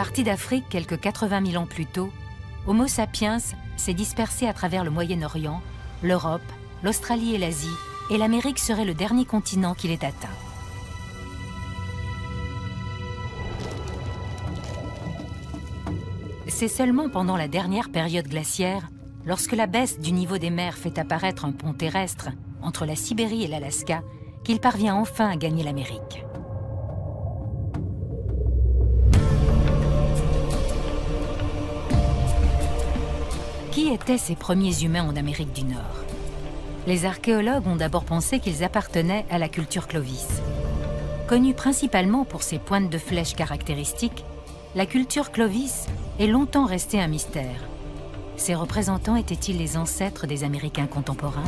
Parti d'Afrique quelques 80 000 ans plus tôt, Homo sapiens s'est dispersé à travers le Moyen-Orient, l'Europe, l'Australie et l'Asie, et l'Amérique serait le dernier continent qu'il ait atteint. C'est seulement pendant la dernière période glaciaire, lorsque la baisse du niveau des mers fait apparaître un pont terrestre entre la Sibérie et l'Alaska, qu'il parvient enfin à gagner l'Amérique. Qui étaient ces premiers humains en Amérique du Nord? Les archéologues ont d'abord pensé qu'ils appartenaient à la culture Clovis. Connue principalement pour ses pointes de flèches caractéristiques, la culture Clovis est longtemps restée un mystère. Ses représentants étaient-ils les ancêtres des Américains contemporains?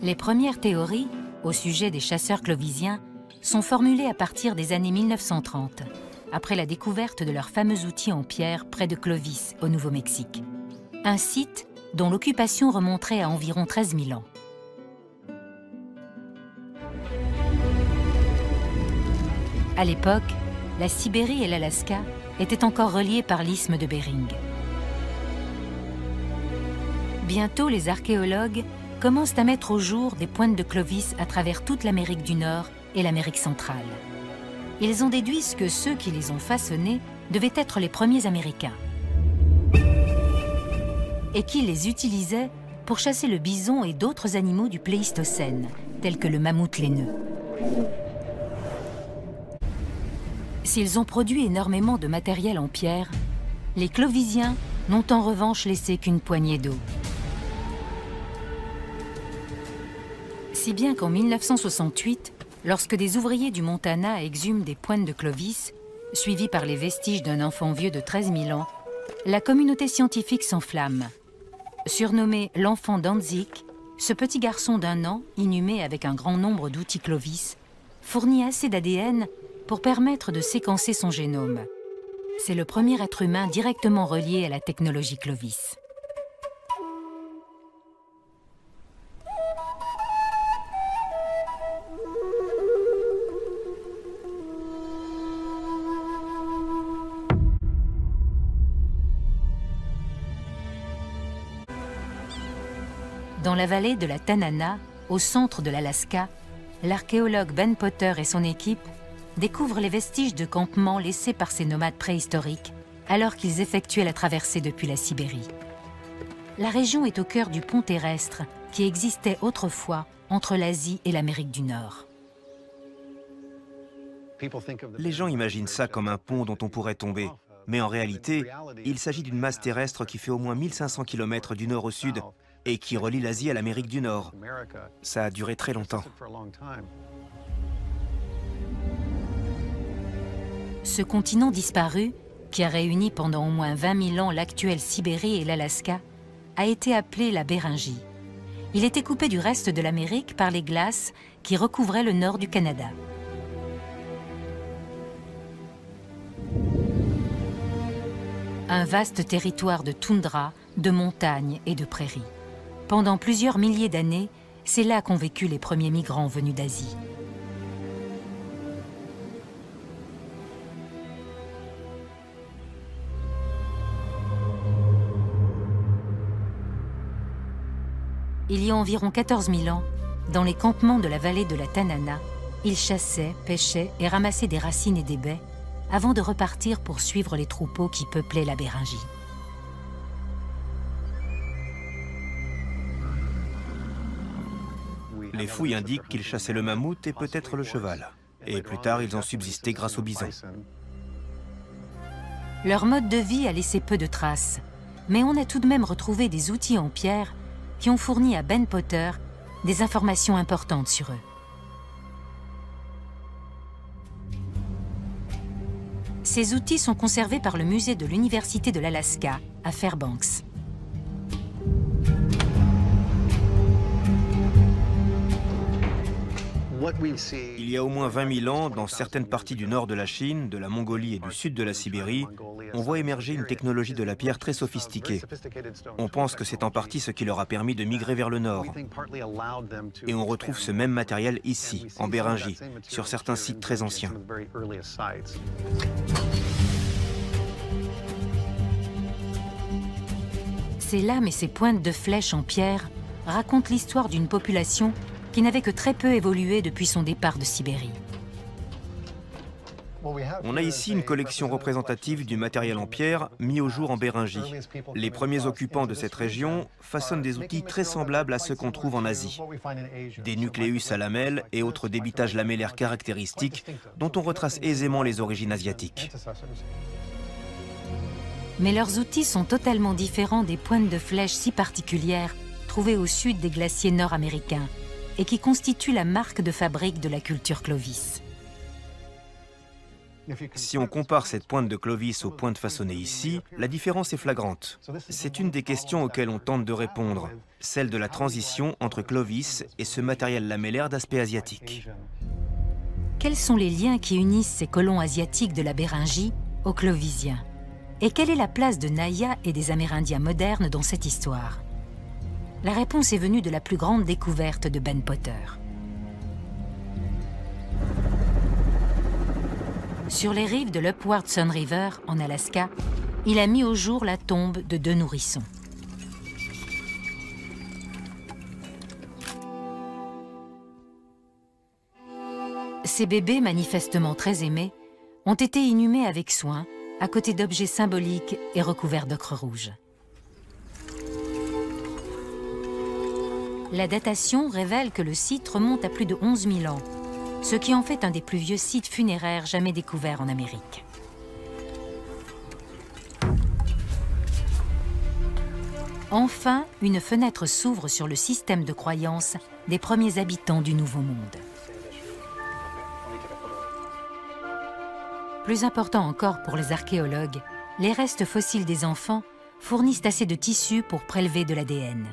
Les premières théories au sujet des chasseurs clovisiens sont formulées à partir des années 1930, après la découverte de leur fameux outil en pierre près de Clovis, au Nouveau-Mexique. Un site dont l'occupation remonterait à environ 13 000 ans. À l'époque, la Sibérie et l'Alaska étaient encore reliées par l'isthme de Bering. Bientôt, les archéologues commencent à mettre au jour des pointes de Clovis à travers toute l'Amérique du Nord et l'Amérique centrale. Ils en déduisent que ceux qui les ont façonnés devaient être les premiers Américains et qu'ils les utilisaient pour chasser le bison et d'autres animaux du Pléistocène, tels que le mammouth laineux. S'ils ont produit énormément de matériel en pierre, les Clovisiens n'ont en revanche laissé qu'une poignée d'eau. Si bien qu'en 1968, lorsque des ouvriers du Montana exhument des pointes de Clovis, suivis par les vestiges d'un enfant vieux de 13 000 ans, la communauté scientifique s'enflamme. Surnommé l'enfant Danzig, ce petit garçon d'1 an, inhumé avec un grand nombre d'outils Clovis, fournit assez d'ADN pour permettre de séquencer son génome. C'est le premier être humain directement relié à la technologie Clovis. Dans la vallée de la Tanana, au centre de l'Alaska, l'archéologue Ben Potter et son équipe découvrent les vestiges de campements laissés par ces nomades préhistoriques alors qu'ils effectuaient la traversée depuis la Sibérie. La région est au cœur du pont terrestre qui existait autrefois entre l'Asie et l'Amérique du Nord. Les gens imaginent ça comme un pont dont on pourrait tomber. Mais en réalité, il s'agit d'une masse terrestre qui fait au moins 1500 km du nord au sud et qui relie l'Asie à l'Amérique du Nord. Ça a duré très longtemps. Ce continent disparu, qui a réuni pendant au moins 20 000 ans l'actuelle Sibérie et l'Alaska, a été appelé la Béringie. Il était coupé du reste de l'Amérique par les glaces qui recouvraient le nord du Canada. Un vaste territoire de toundra, de montagnes et de prairies. Pendant plusieurs milliers d'années, c'est là qu'ont vécu les premiers migrants venus d'Asie. Il y a environ 14 000 ans, dans les campements de la vallée de la Tanana, ils chassaient, pêchaient et ramassaient des racines et des baies avant de repartir pour suivre les troupeaux qui peuplaient la Béringie. Les fouilles indiquent qu'ils chassaient le mammouth et peut-être le cheval. Et plus tard, ils ont subsisté grâce au bison. Leur mode de vie a laissé peu de traces, mais on a tout de même retrouvé des outils en pierre qui ont fourni à Ben Potter des informations importantes sur eux. Ces outils sont conservés par le musée de l'Université de l'Alaska, à Fairbanks. Il y a au moins 20 000 ans, dans certaines parties du nord de la Chine, de la Mongolie et du sud de la Sibérie, on voit émerger une technologie de la pierre très sophistiquée. On pense que c'est en partie ce qui leur a permis de migrer vers le nord. Et on retrouve ce même matériel ici, en Béringie, sur certains sites très anciens. Ces lames et ces pointes de flèches en pierre racontent l'histoire d'une population qui n'avait que très peu évolué depuis son départ de Sibérie. On a ici une collection représentative du matériel en pierre mis au jour en Béringie. Les premiers occupants de cette région façonnent des outils très semblables à ceux qu'on trouve en Asie. Des nucléus à lamelles et autres débitages lamellaires caractéristiques dont on retrace aisément les origines asiatiques. Mais leurs outils sont totalement différents des pointes de flèches si particulières trouvées au sud des glaciers nord-américains et qui constituent la marque de fabrique de la culture Clovis. Si on compare cette pointe de Clovis aux pointes façonnées ici, la différence est flagrante. C'est une des questions auxquelles on tente de répondre, celle de la transition entre Clovis et ce matériel lamellaire d'aspect asiatique. Quels sont les liens qui unissent ces colons asiatiques de la Béringie aux Clovisiens? Et quelle est la place de Naya et des Amérindiens modernes dans cette histoire? La réponse est venue de la plus grande découverte de Ben Potter. Sur les rives de l'Upward Sun River, en Alaska, il a mis au jour la tombe de 2 nourrissons. Ces bébés, manifestement très aimés, ont été inhumés avec soin, à côté d'objets symboliques et recouverts d'ocre rouge. La datation révèle que le site remonte à plus de 11 000 ans, ce qui en fait un des plus vieux sites funéraires jamais découverts en Amérique. Enfin, une fenêtre s'ouvre sur le système de croyances des premiers habitants du Nouveau Monde. Plus important encore pour les archéologues, les restes fossiles des enfants fournissent assez de tissus pour prélever de l'ADN.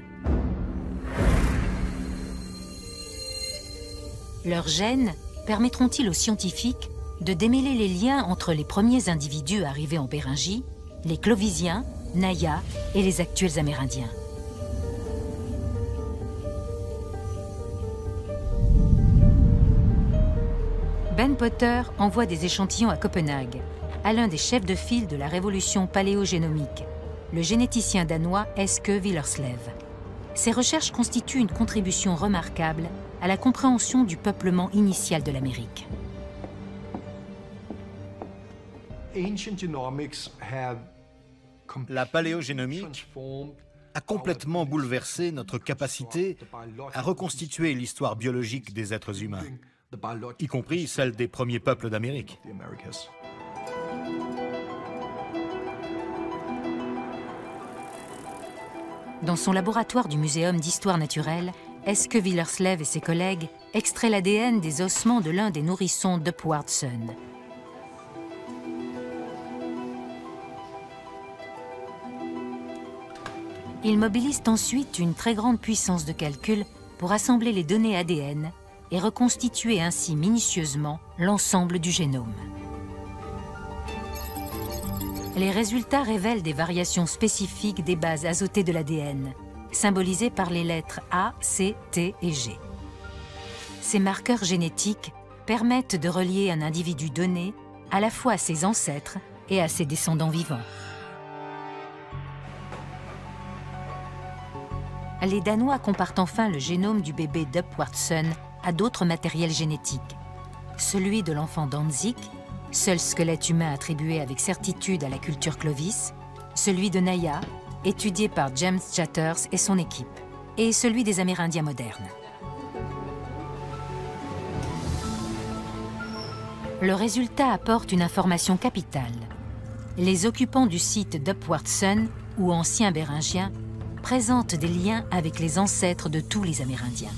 Leurs gènes permettront-ils aux scientifiques de démêler les liens entre les premiers individus arrivés en Béringie, les Clovisiens, Naya et les actuels Amérindiens? Ben Potter envoie des échantillons à Copenhague, à l'un des chefs de file de la révolution paléogénomique, le généticien danois Eske Willerslev. Ces recherches constituent une contribution remarquable à la compréhension du peuplement initial de l'Amérique. La paléogénomique a complètement bouleversé notre capacité à reconstituer l'histoire biologique des êtres humains, y compris celle des premiers peuples d'Amérique. Dans son laboratoire du Muséum d'histoire naturelle, Eske Willerslev et ses collègues extraient l'ADN des ossements de l'un des nourrissons d'Upward Sun. Ils mobilisent ensuite une très grande puissance de calcul pour assembler les données ADN et reconstituer ainsi minutieusement l'ensemble du génome. Les résultats révèlent des variations spécifiques des bases azotées de l'ADN, symbolisées par les lettres A, C, T et G. Ces marqueurs génétiques permettent de relier un individu donné à la fois à ses ancêtres et à ses descendants vivants. Les Danois comparent enfin le génome du bébé d'Upward Sun à d'autres matériels génétiques. Celui de l'enfant Danzig, seul squelette humain attribué avec certitude à la culture Clovis, celui de Naya, étudié par James Chatters et son équipe, et celui des Amérindiens modernes. Le résultat apporte une information capitale. Les occupants du site d'Upward Sun, ou anciens Béringiens, présentent des liens avec les ancêtres de tous les Amérindiens.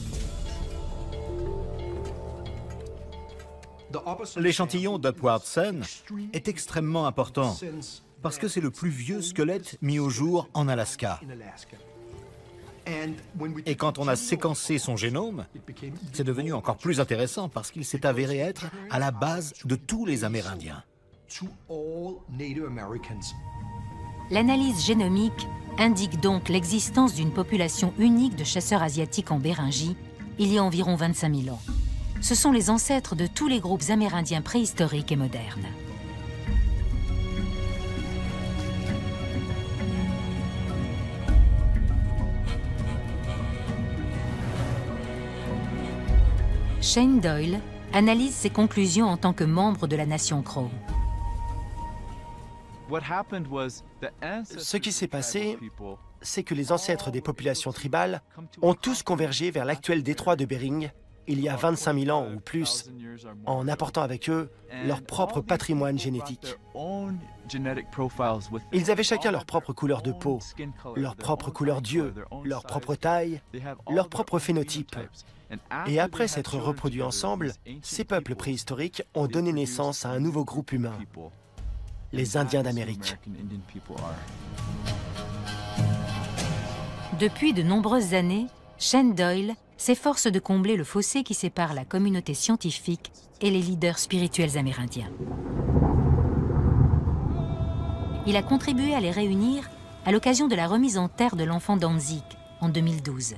L'échantillon d'Upward Sun est extrêmement important parce que c'est le plus vieux squelette mis au jour en Alaska. Et quand on a séquencé son génome, c'est devenu encore plus intéressant parce qu'il s'est avéré être à la base de tous les Amérindiens. L'analyse génomique indique donc l'existence d'une population unique de chasseurs asiatiques en Béringie il y a environ 25 000 ans. Ce sont les ancêtres de tous les groupes amérindiens préhistoriques et modernes. Shane Doyle analyse ses conclusions en tant que membre de la nation Crow. Ce qui s'est passé, c'est que les ancêtres des populations tribales ont tous convergé vers l'actuel détroit de Bering il y a 25 000 ans ou plus, en apportant avec eux leur propre patrimoine génétique. Ils avaient chacun leur propre couleur de peau, leur propre couleur d'yeux, leur propre taille, leur propre phénotype. Et après s'être reproduits ensemble, ces peuples préhistoriques ont donné naissance à un nouveau groupe humain, les Indiens d'Amérique. Depuis de nombreuses années, Shane Doyle s'efforce de combler le fossé qui sépare la communauté scientifique et les leaders spirituels amérindiens. Il a contribué à les réunir à l'occasion de la remise en terre de l'enfant Danzig en 2012.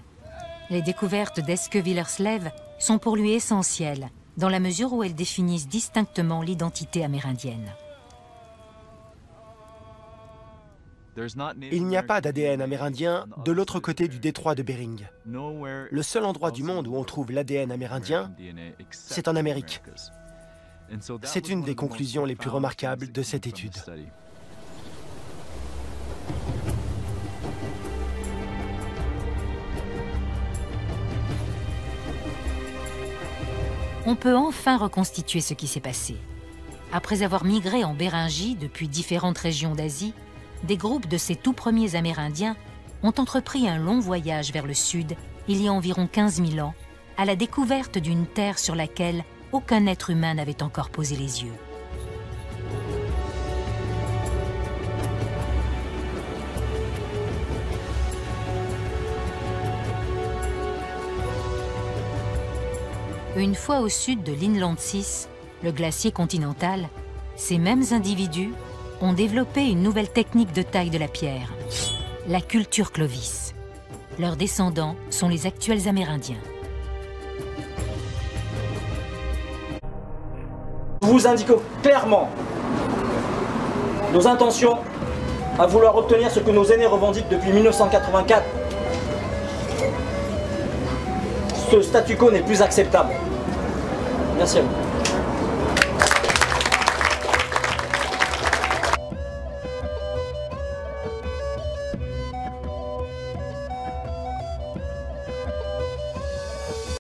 Les découvertes d'Eske Willerslev sont pour lui essentielles, dans la mesure où elles définissent distinctement l'identité amérindienne. Il n'y a pas d'ADN amérindien de l'autre côté du détroit de Bering. Le seul endroit du monde où on trouve l'ADN amérindien, c'est en Amérique. C'est une des conclusions les plus remarquables de cette étude. On peut enfin reconstituer ce qui s'est passé. Après avoir migré en Béringie depuis différentes régions d'Asie, des groupes de ces tout premiers Amérindiens ont entrepris un long voyage vers le sud, il y a environ 15 000 ans, à la découverte d'une terre sur laquelle aucun être humain n'avait encore posé les yeux. Une fois au sud de l'Inland 6, le glacier continental, ces mêmes individus ont développé une nouvelle technique de taille de la pierre, la culture Clovis. Leurs descendants sont les actuels Amérindiens. Nous vous indiquons clairement nos intentions à vouloir obtenir ce que nos aînés revendiquent depuis 1984. Ce statu quo n'est plus acceptable. Merci à vous.